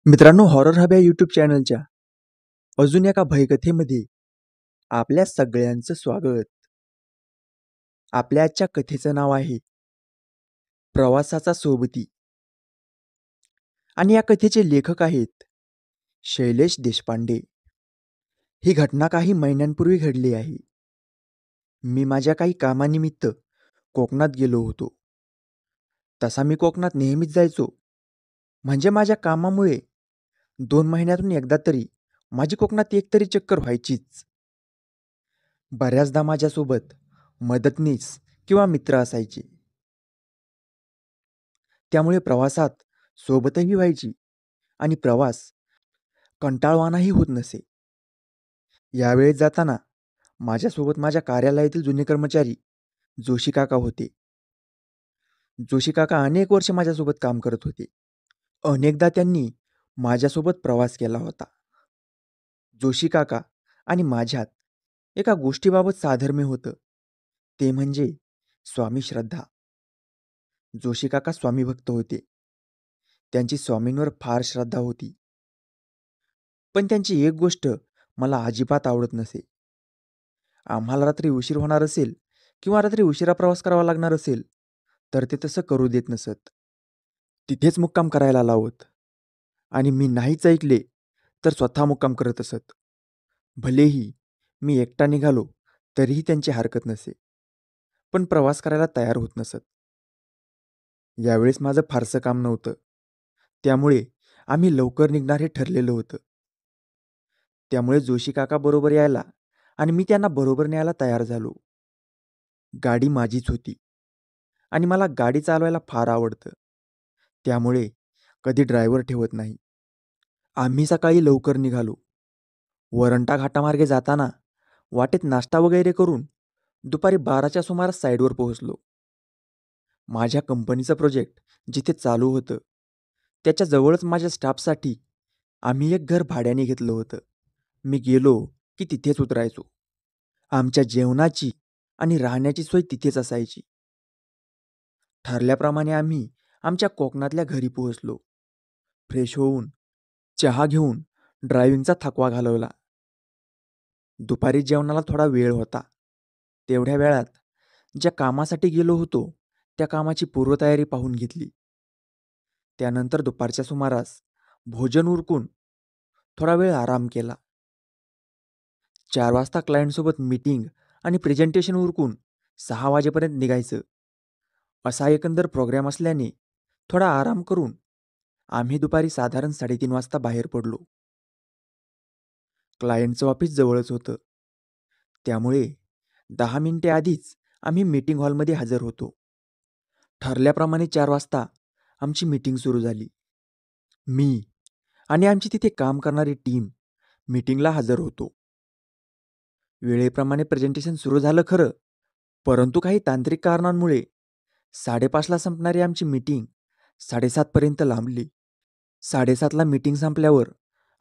मित्रांनो, horror hub या YouTube चॅनलच्या अजून एका भयकथेमध्ये आपल्या सगळ्यांचं स्वागत. आपल्या आजच्या कथेचं नाव आहे प्रवासाचा सोबती आणि या कथेचे लेखक आहेत शैलेश देशपांडे. ही घटना काही महिन्यांपूर्वी घडली आहे. मी माझ्या काही कामानिमित्त कोकणात गेलो होतो. तसा मी कोकणात नेहमीच जायचो, म्हणजे माझ्या कामामुळे 2 महिन्यातून एकदा तरी माझी कोकणात एक तरी चक्कर व्हायचीच. बऱ्याचदा माझ्यासोबत मदतनीस किंवा मित्र असायचे, त्यामुळे प्रवासात सोबतही व्हायची आणि प्रवास कंटाळवाणाही होत नसे. यावेळेस जाताना माझ्यासोबत माझ्या कार्यालयातील जुने कर्मचारी जोशी काका होते. जोशी काका अनेक वर्ष माझ्यासोबत काम करत होते. अनेकदा त्यांनी माझ्यासोबत प्रवास केला होता. जोशी काका आणि माझ्यात एका गोष्टीबाबत साधर्म्य होतं, ते म्हणजे स्वामी श्रद्धा. जोशी काका स्वामी भक्त होते. त्यांची स्वामींवर फार श्रद्धा होती. पण त्यांची एक गोष्ट मला अजिबात आवडत नसे. आम्हाला रात्री उशीर होणार असेल किंवा रात्री उशिरा प्रवास करावा लागणार असेल तर ते तसं करू देत नसत. तिथेच मुक्काम करायला लावत आणि मी नाहीच ऐकले तर स्वतः मुक्काम करत असत. भलेही मी एकटा निघालो तरीही त्यांची हरकत नसे, पण प्रवास करायला तयार होत नसत. यावेळेस माझं फारसं काम नव्हतं, त्यामुळे आम्ही लवकर निघणार हे ठरलेलं होतं. त्यामुळे जोशी काका बरोबर यायला आणि मी त्यांना बरोबर न्यायला तयार झालो. गाडी माझीच होती आणि मला गाडी चालवायला फार आवडतं, त्यामुळे कधी ड्रायव्हर ठेवत नाही. आम्ही सकाळी लवकर निघालो. वरंटा घाटामार्गे जाताना वाटेत नाश्ता वगैरे करून दुपारी 12च्या सुमारास साईडवर पोहोचलो. माझ्या कंपनीचं प्रोजेक्ट जिथे चालू होतं त्याच्या जवळच माझ्या स्टाफसाठी आम्ही एक घर भाड्याने घेतलं होतं. मी गेलो की तिथेच उतरायचो. आमच्या जेवणाची आणि राहण्याची सोय तिथेच असायची. ठरल्याप्रमाणे आम्ही आमच्या कोकणातल्या घरी पोहोचलो. फ्रेश होऊन चहा घेऊन ड्रायव्हिंगचा थकवा घालवला. दुपारी जेवणाला थोडा वेळ होता. तेवढ्या वेळात ज्या कामासाठी गेलो होतो त्या कामाची पूर्वतयारी पाहून घेतली. त्यानंतर दुपारच्या सुमारास भोजन उरकून थोडा वेळ आराम केला. 4 वाजता क्लायंटसोबत मीटिंग आणि प्रेझेंटेशन उरकून 6 वाजेपर्यंत निघायचं, असा एकंदर प्रोग्राम असल्याने थोडा आराम करून आम्ही दुपारी साधारण 3:30 वाजता बाहेर पडलो. क्लायंटचं ऑफिस जवळच होतं, त्यामुळे 10 मिनिटे आधीच आम्ही मीटिंग हॉलमध्ये हजर होतो. ठरल्याप्रमाणे 4 वाजता आमची मीटिंग सुरू झाली. मी आणि आमची तिथे काम करणारी टीम मीटिंगला हजर होतो. वेळेप्रमाणे प्रेझेंटेशन सुरू झालं खरं, परंतु काही तांत्रिक कारणांमुळे 5:30ला संपणारी आमची मीटिंग 7:30 पर्यंत लांबली. 7:30ला मीटिंग संपल्यावर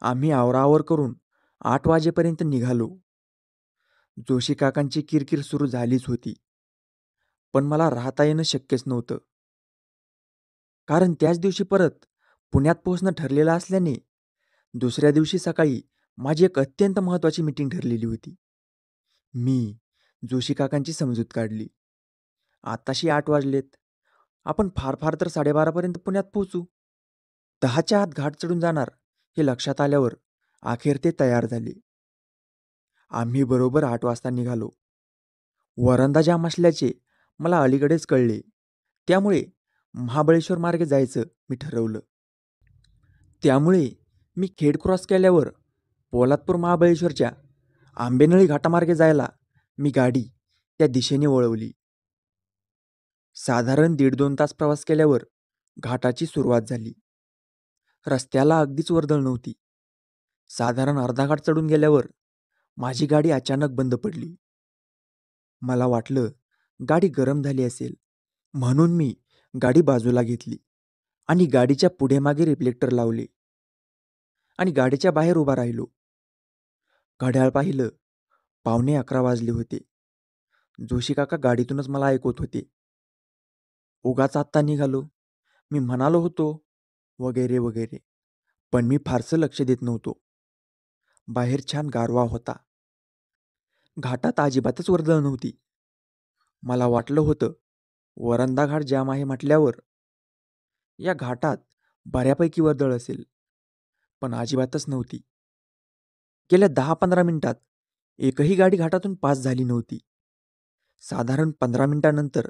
आम्ही आवराआवर करून 8 वाजेपर्यंत निघालो. जोशी काकांची किरकिर सुरू झालीच होती, पण मला राहता येणं शक्यच नव्हतं. कारण त्याच दिवशी परत पुण्यात पोहोचणं ठरलेलं असल्याने दुसऱ्या दिवशी सकाळी माझी एक अत्यंत महत्त्वाची मीटिंग ठरलेली होती. मी जोशी काकांची समजूत काढली. आताशी 8 वाजलेत. आपण फार फार तर 12:30 पर्यंत पुण्यात पोहोचू. 10च्या आत घाट चढून जाणार हे लक्षात आल्यावर अखेर ते तयार झाले. आम्ही बरोबर 8 वाजता निघालो. वरंधा जाम असल्याचे मला अलीकडेच कळले, त्यामुळे महाबळेश्वर मार्गे जायचं मी ठरवलं. त्यामुळे मी खेड क्रॉस केल्यावर पोलादपूर महाबळेश्वरच्या आंबेनळी घाटामार्गे जायला मी गाडी त्या दिशेने वळवली. साधारण 1.5-2 तास प्रवास केल्यावर घाटाची सुरुवात झाली. रस्त्याला अगदीच वर्दळ नव्हती. साधारण अर्धा घाट चढून गेल्यावर माझी गाडी अचानक बंद पडली. मला वाटलं गाडी गरम झाली असेल, म्हणून मी गाडी बाजूला घेतली आणि गाडीच्या पुढे मागे रिफ्लेक्टर लावले आणि गाडीच्या बाहेर उभा राहिलो. घड्याळ पाहिलं, 11:15 वाजले होते. जोशी काका गाडीतूनच मला ऐकवत होते. उगाच आत्ता निघालो, मी म्हणालो होतो, वगैरे वगैरे. पण मी फारसं लक्ष देत नव्हतो. बाहेर छान गारवा होता. घाटात अजिबातच वर्दळ नव्हती. मला वाटलं होतं, वरंधा घाट जाम आहे म्हटल्यावर या घाटात बऱ्यापैकी वर्दळ असेल, पण अजिबातच नव्हती. गेल्या 10-15 मिनिटात एकही गाडी घाटातून पास झाली नव्हती. साधारण 15 मिनिटानंतर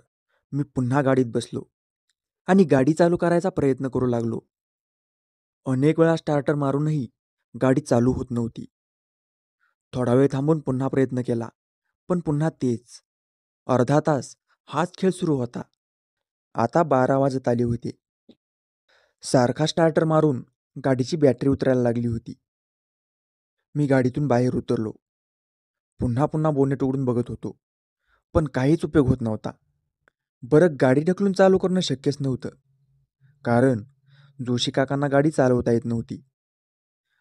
मी पुन्हा गाडीत बसलो आणि गाडी चालू करायचा प्रयत्न करू लागलो. अनेक वेळा स्टार्टर मारूनही गाडी चालू होत नव्हती. थोडा वेळ थांबून पुन्हा प्रयत्न केला, पण पुन्हा तेच. अर्धा तास हाच खेळ सुरू होता. आता 12 वाजत आले होते. सारखा स्टार्टर मारून गाडीची बॅटरी उतरायला लागली होती. मी गाडीतून बाहेर उतरलो. पुन्हा पुन्हा बोनेट उघडून बघत होतो, पण काहीच उपयोग होत नव्हता. बरं, गाडी ढकलून चालू करणं शक्यच नव्हतं, कारण जोशी काकांना गाडी चालवता येत नव्हती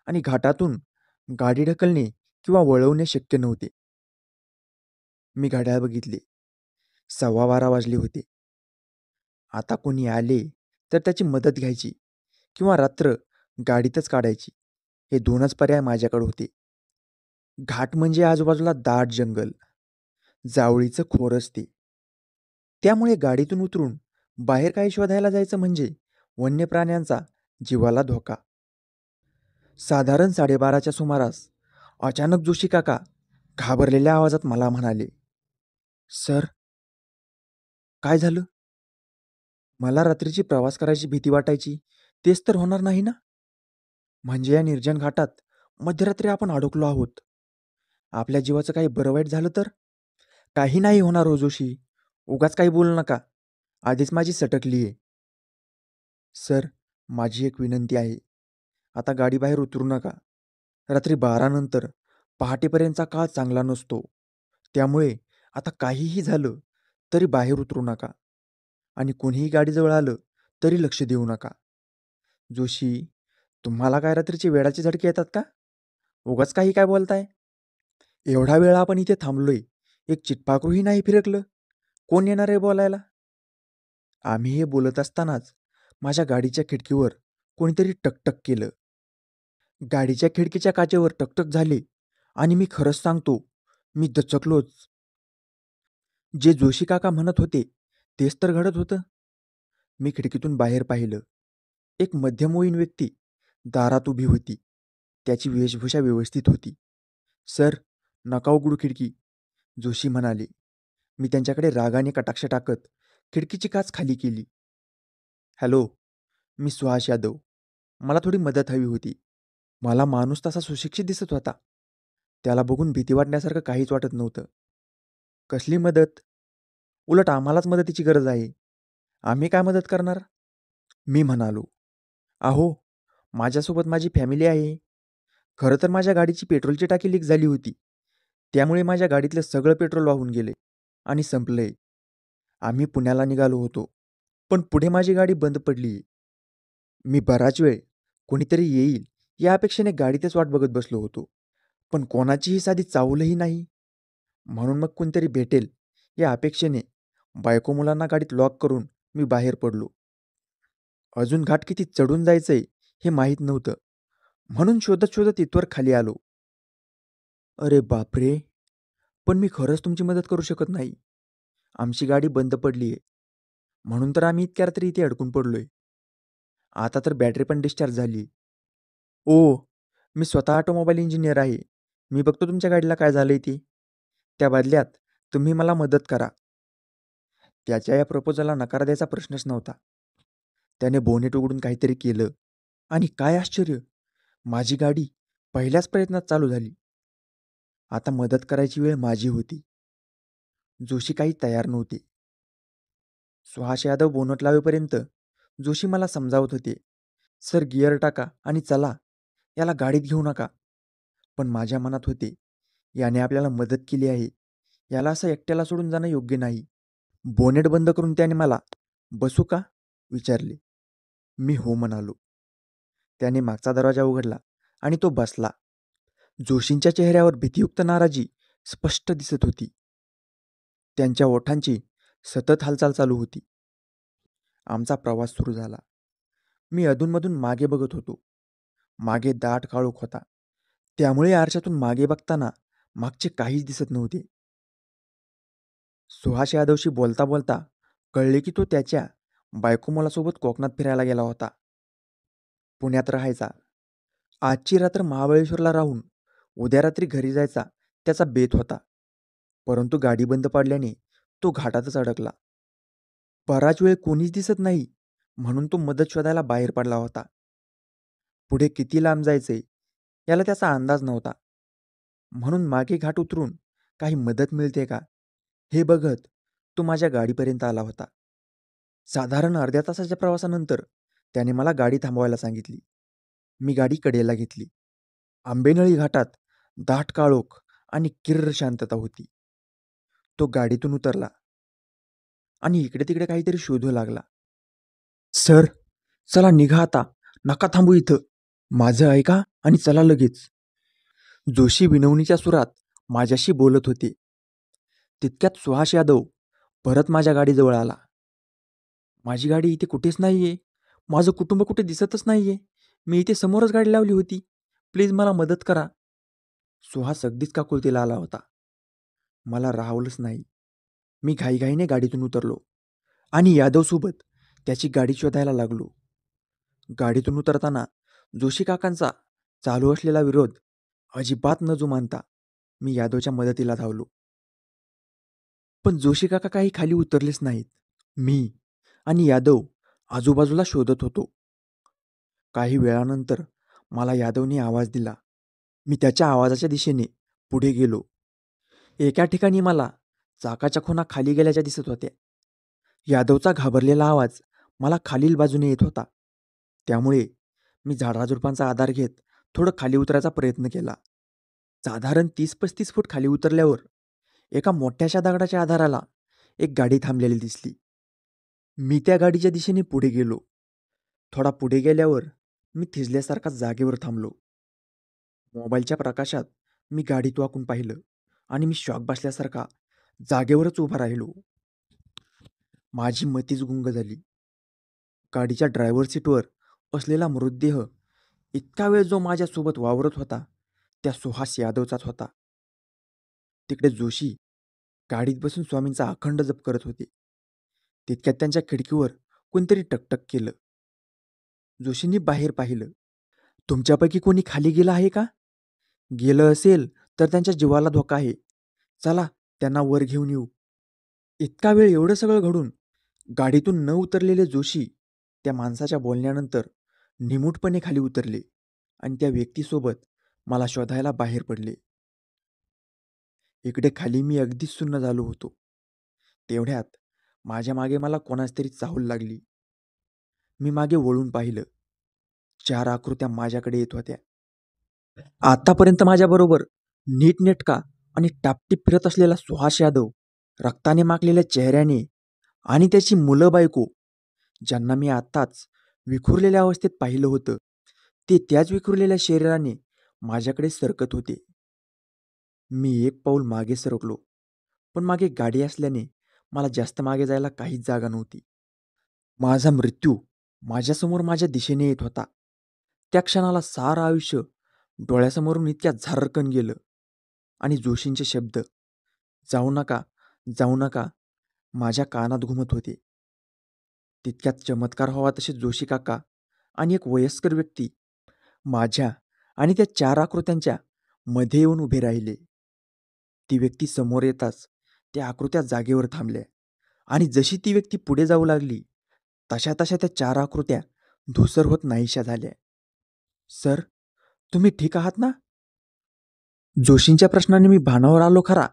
आणि घाटातून गाडी ढकलणे किंवा वळवणे शक्य नव्हते. मी घड्याळ बघितले. 12:15 वाजले होते. आता कोणी आले तर त्याची मदत घ्यायची किंवा रात्र गाडीतच काढायची, हे दोनच पर्याय माझ्याकडे होते. घाट म्हणजे आजूबाजूला दाट जंगल, जावळीचं खोर असते. त्यामुळे गाडीतून उतरून बाहेर काही शोधायला जायचं म्हणजे वन्य प्राण्यांचा जीवाला धोका. साधारण 12:30च्या सुमारास अचानक जोशी काका घाबरलेल्या आवाजात मला म्हणाले, "सर, काय झालं?" मला रात्रीची प्रवास करायची भीती वाटायची, तेच तर होणार नाही ना? म्हणजे या निर्जन घाटात मध्यरात्री आपण अडकलो आहोत. आपल्या जीवाचं काही बरं वाईट झालं तर? काही नाही होणार हो जोशी. उगाच काही बोलू नका. आधीच माझी सटकली आहे. सर, माझी एक विनंती आहे. आता गाडी बाहेर उतरू नका. रात्री 12 नंतर पहाटेपर्यंतचा काळ चांगला नसतो. त्यामुळे आता काहीही झालं तरी बाहेर उतरू नका आणि कोणीही गाडीजवळ आलं तरी लक्ष देऊ नका. जोशी, तुम्हाला काय रात्रीची वेडाची झटके येतात का? उगाच काही काय बोलताय? एवढा वेळ आपण इथे थांबलोय. एक चिटपाखरूही नाही फिरकलं. कोण येणार आहे बोलायला? आम्ही हे बोलत असतानाच माझ्या गाडीच्या खिडकीवर कोणीतरी टकटक केलं. गाडीच्या खिडकीच्या काचेवर टकटक झाली आणि मी खरंच सांगतो, मी दचकलोच. जे जोशी काका म्हणत होते तेच तर घडत होतं. मी खिडकीतून बाहेर पाहिलं. एक मध्यमवयीन व्यक्ती दारात उभी होती. त्याची वेशभूषा व्यवस्थित होती. सर, नका उघडू खिडकी, जोशी म्हणाले. मी त्यांच्याकडे रागाने कटाक्ष टाकत खिडकीची काच खाली केली. हॅलो, मी सुहास यादव. मला थोडी मदत हवी होती. मला माणूस तसा सुशिक्षित दिसत होता. त्याला बघून भीती वाटण्यासारखं काहीच वाटत नव्हतं. कसली मदत? उलट आम्हालाच मदतीची गरज आहे. आम्ही काय मदत करणार? मी म्हणालो. अहो, माझ्यासोबत माझी फॅमिली आहे. खरं तर माझ्या गाडीची पेट्रोलची टाकी लीक झाली होती. त्यामुळे माझ्या गाडीतलं सगळं पेट्रोल वाहून गेले आणि संपलंय. आम्ही पुण्याला निघालो होतो, पण पुढे माझी गाडी बंद पडली. मी बराच वेळ कोणीतरी येईल या अपेक्षेने गाडीतच वाट बघत बसलो होतो. पण कोणाचीही साधी चाहूलही नाही. म्हणून मग कोणतरी भेटेल या अपेक्षेने बायको मुलांना गाडीत लॉक करून मी बाहेर पडलो. अजून घाट किती चढून जायचंय हे माहीत नव्हतं. म्हणून शोधत शोधत इथवर खाली आलो. अरे बापरे! पण मी खरंच तुमची मदत करू शकत नाही. आमची गाडी बंद पडलीये. म्हणून तर आम्ही इतक्या रात्री इथे अडकून पडलोय. आता तर बॅटरी पण डिस्चार्ज झाली. ओ, मी स्वतः ऑटोमोबाईल इंजिनियर आहे. मी बघतो तुमच्या गाडीला काय झालंय ते. त्या बदल्यात तुम्ही मला मदत करा. त्याच्या या प्रपोजलला नकार द्यायचा प्रश्नच नव्हता. त्याने बोनेट उघडून काहीतरी केलं आणि काय आश्चर्य! माझी गाडी पहिल्याच प्रयत्नात चालू झाली. आता मदत करायची वेळ माझी होती. जोशी काही तयार नव्हते. सुहास यादव बोनट लावेपर्यंत जोशी मला समजावत होते. सर, गिअर टाका आणि चला. याला गाडीत घेऊ नका. पण माझ्या मनात होते, याने आपल्याला मदत केली आहे. याला असं एकट्याला सोडून जाणं योग्य नाही. बोनेट बंद करून त्याने मला बसू का विचारले. मी हो म्हणालो. त्याने मागचा दरवाजा उघडला आणि तो बसला. जोशींच्या चेहऱ्यावर भीतीयुक्त नाराजी स्पष्ट दिसत होती. त्यांच्या ओठांची सतत हालचाल चालू होती. आमचा प्रवास सुरू झाला. मी अधूनमधून मागे बघत होतो. मागे दाट काळोख होता. त्यामुळे आरशातून मागे बघताना मागचे काहीच दिसत नव्हते. सुहास यादवशी बोलता बोलता कळले की तो त्याच्या बायको मुलासोबत कोकणात फिरायला गेला होता. पुण्यात राहायचा. आजची रात्र महाबळेश्वरला राहून उद्या रात्री घरी जायचा त्याचा बेत होता. परंतु गाडी बंद पडल्याने तो घाटातच अडकला. बराच वेळ कोणीच दिसत नाही म्हणून तो मदत शोधायला बाहेर पडला होता. पुढे किती लांब जायचे याला त्याचा अंदाज नव्हता. म्हणून मागे घाट उतरून काही मदत मिळते का हे बघत तो माझ्या गाडीपर्यंत आला होता. साधारण अर्ध्या तासाच्या प्रवासानंतर त्याने मला गाडी थांबवायला सांगितली. मी गाडी कडेला घेतली. आंबेनळी घाटात दाट काळोख आणि किर्र शांतता होती. तो गाडीतून उतरला आणि इकडे तिकडे काहीतरी शोधू लागला. सर, चला निघा आता, नका थांबू इथं. माझं ऐका आणि चला लगेच. जोशी विनवणीच्या सुरात माझ्याशी बोलत होते. तितक्यात सुहास यादव परत माझ्या गाडीजवळ आला. माझी गाडी इथे कुठेच नाहीये. माझं कुटुंब कुठे दिसतच नाहीये. मी इथे समोरच गाडी लावली होती. प्लीज मला मदत करा. सुहास अगदीच काकुळतीला आला होता. मला राहवलंच नाही. मी घाईघाईने गाडीतून उतरलो आणि यादवसोबत त्याची गाडी शोधायला लागलो. गाडीतून उतरताना जोशी काकांचा चालू असलेला विरोध अजिबात न जुमानता मी यादवच्या मदतीला धावलो. पण जोशी काका काही खाली उतरलेच नाहीत. मी आणि यादव आजूबाजूला शोधत होतो. काही वेळानंतर मला यादवने आवाज दिला. मी त्याच्या आवाजाच्या दिशेने पुढे गेलो. एका ठिकाणी मला चाकाच्या खुणा खाली गेल्याच्या दिसत होत्या. यादवचा घाबरलेला आवाज मला खालील बाजूने येत होता. त्यामुळे मी झाडाझुडपांचा आधार घेत थोडं खाली उतरायचा प्रयत्न केला. साधारण 30-35 फूट खाली उतरल्यावर एका मोठ्याशा दगडाच्या आधाराला एक गाडी थांबलेली दिसली. मी त्या गाडीच्या दिशेने पुढे गेलो. थोडा पुढे गेल्यावर मी थिजल्यासारखा जागेवर थांबलो. मोबाईलच्या प्रकाशात मी गाडीत वाकून पाहिलं आणि मी शॉक बसल्यासारखा जागेवरच उभा राहिलो. माझी मतीच गुंग झाली. गाडीच्या ड्रायव्हर सीटवर असलेला मृतदेह इतका वेळ जो माझ्यासोबत वावरत होता त्या सुहास यादवचाच होता. तिकडे जोशी गाडीत बसून स्वामींचा अखंड जप करत होते. तितक्यात त्यांच्या खिडकीवर कोणतरी टकटक केलं. जोशींनी बाहेर पाहिलं. तुमच्यापैकी कोणी खाली गेलं आहे का? गेलं असेल तर त्यांच्या जीवाला धोका आहे. चला त्यांना वर घेऊन येऊ. इतका वेळ एवढं सगळं घडून गाडीतून न उतरलेले जोशी त्या माणसाच्या बोलण्यानंतर निमूटपणे खाली उतरले आणि त्या व्यक्तीसोबत मला शोधायला बाहेर पडले. इकडे खाली मी अगदीच सुन्न झालो होतो. तेवढ्यात माझ्या मागे मला कोणाच तरी चाहूल लागली. मी मागे वळून पाहिलं. 4 आकृत्या माझ्याकडे येत होत्या. आतापर्यंत माझ्याबरोबर नीटनेटका आणि टापटीप फिरत असलेला सुहास यादव, रक्ताने माखलेल्या चेहऱ्याने आणि त्याची मुलं बायको, ज्यांना मी आत्ताच विखुरलेल्या अवस्थेत पाहिलं होतं, ते त्याच विखुरलेल्या शरीराने माझ्याकडे सरकत होते. मी एक पाऊल मागे सरकलो, पण मागे गाडी असल्याने मला जास्त मागे जायला काहीच जागा नव्हती. माझा मृत्यू माझ्यासमोर माझ्या दिशेने येत होता. त्या क्षणाला सारं आयुष्य डोळ्यासमोरून इतक्या झर्रकन गेलं आणि जोशींचे शब्द, जाऊ नका, जाऊ नका, माझ्या कानात घुमत होते. तितक्यात चमत्कार व्हावा तसे जोशी काका आणि एक वयस्कर व्यक्ती माझ्या आणि त्या 4 आकृत्यांच्या मध्ये येऊन उभे राहिले. ती व्यक्ती समोर येताच त्या आकृत्या जागेवर थांबल्या आणि जशी ती व्यक्ती पुढे जाऊ लागली तशा तशा त्या 4 आकृत्या धूसर होत नाहीशा झाल्या. सर, तुम्ही ठीक आहात ना? जोशींच्या प्रश्नाने मी भानावर आलो खरा,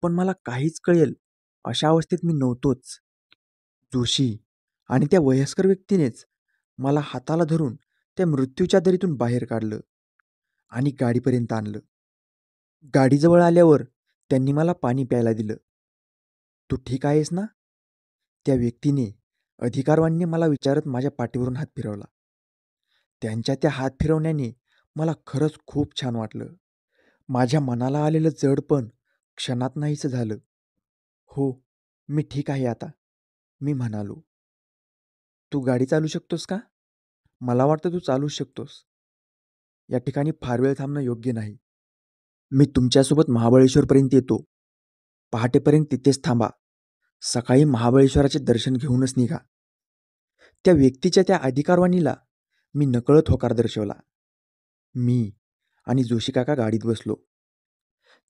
पण मला काहीच कळेल अशा अवस्थेत मी नव्हतोच. जोशी आणि त्या वयस्कर व्यक्तीनेच मला हाताला धरून त्या मृत्यूच्या दरीतून बाहेर काढलं आणि गाडीपर्यंत आणलं. गाडीजवळ आल्यावर त्यांनी मला पाणी प्यायला दिलं. तू ठीक आहेस ना? त्या व्यक्तीने अधिकारवाणीने मला विचारत माझ्या पाठीवरून हात फिरवला. त्यांच्या त्या हात फिरवण्याने मला खरंच खूप छान वाटलं. माझ्या मनाला आलेलं जडपण क्षणात नाहीसं झालं. हो, मी ठीक आहे आता, मी म्हणालो. तू गाडी चालू शकतोस का? मला वाटतं तू चालूच शकतोस. या ठिकाणी फार वेळ थांबणं योग्य नाही. मी तुमच्यासोबत महाबळेश्वरपर्यंत येतो. पहाटेपर्यंत तिथेच थांबा. सकाळी महाबळेश्वराचे दर्शन घेऊनच निघा. त्या व्यक्तीच्या त्या अधिकारवाणीला मी नकळत होकार दर्शवला. मी आणि जोशी काका गाडीत बसलो.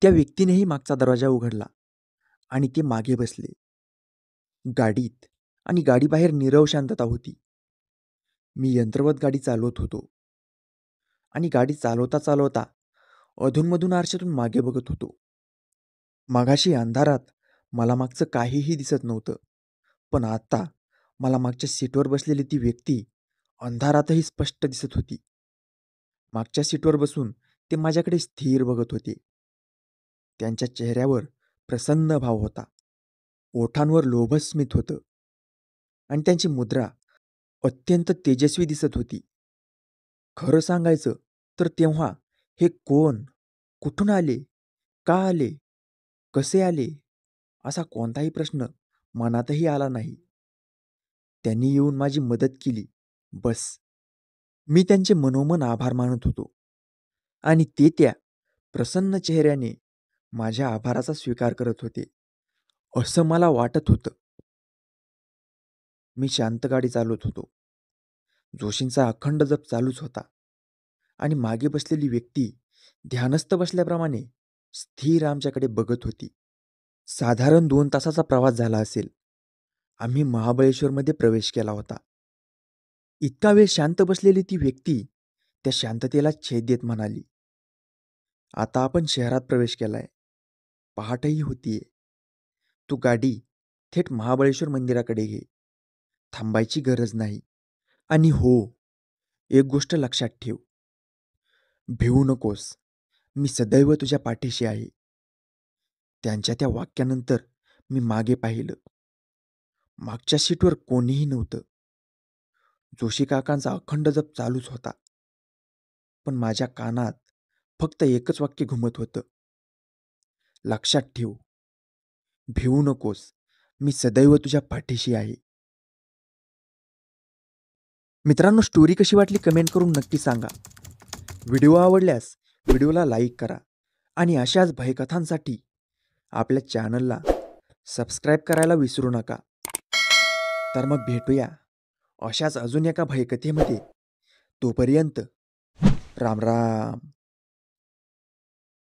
त्या व्यक्तीनेही मागचा दरवाजा उघडला आणि ते मागे बसले. गाडीत आणि गाडीबाहेर नीरव शांतता होती. मी यंत्रवत गाडी चालवत होतो आणि गाडी चालवता चालवता अधूनमधून आरशातून मागे बघत होतो. मागाशी अंधारात मला मागचं काहीही दिसत नव्हतं, पण आता मला मागच्या सीटवर बसलेली ती व्यक्ती अंधारातही स्पष्ट दिसत होती. मागच्या सीटवर बसून ते माझ्याकडे स्थिर बघत होते. त्यांच्या चेहऱ्यावर प्रसन्न भाव होता. ओठांवर लोभस स्मित होतं आणि त्यांची मुद्रा अत्यंत तेजस्वी दिसत होती. खरं सांगायचं तर तेव्हा हे कोण, कुठून आले, का आले, कसे आले असा कोणताही प्रश्न मनातही आला नाही. त्यांनी येऊन माझी मदत केली, बस. मी त्यांचे मनोमन आभार मानत होतो आणि ते त्या प्रसन्न चेहऱ्याने माझ्या आभाराचा स्वीकार करत होते असं मला वाटत होतं. मी शांत गाडी चालवत होतो. जोशींचा अखंड जप चालूच होता आणि मागे बसलेली व्यक्ती ध्यानस्थ बसल्याप्रमाणे स्थिर आमच्याकडे बघत होती. साधारण 2 तासाचा प्रवास झाला असेल. आम्ही महाबळेश्वरमध्ये प्रवेश केला होता. इतका वेळ शांत बसलेली ती व्यक्ती त्या शांततेला छेद देत म्हणाली, आता आपण शहरात प्रवेश केलाय. पहाटही होतीये. तू गाडी थेट महाबळेश्वर मंदिराकडे घे. थांबायची गरज नाही. आणि हो, एक गोष्ट लक्षात ठेव. भिवू नकोस. मी सदैव तुझ्या पाठीशी आहे. त्यांच्या त्या वाक्यानंतर मी मागे पाहिलं. मागच्या सीटवर कोणीही नव्हतं. जोशी काकांचा अखंड जप चालूच होता. पण माझ्या कानात फक्त एकच वाक्य घुमत होतं. लक्षात ठेव. भिवू नकोस. मी सदैव तुझ्या पाठीशी आहे. मित्रांनो, स्टोरी कशी वाटली कमेंट करून नक्की सांगा. व्हिडिओ आवडल्यास व्हिडिओला लाईक करा आणि अशाच भयकथांसाठी आपल्या चॅनलला सबस्क्राईब करायला विसरू नका. तर मग भेटूया अशाच अजून एका भयकथेमध्ये. तोपर्यंत राम राम.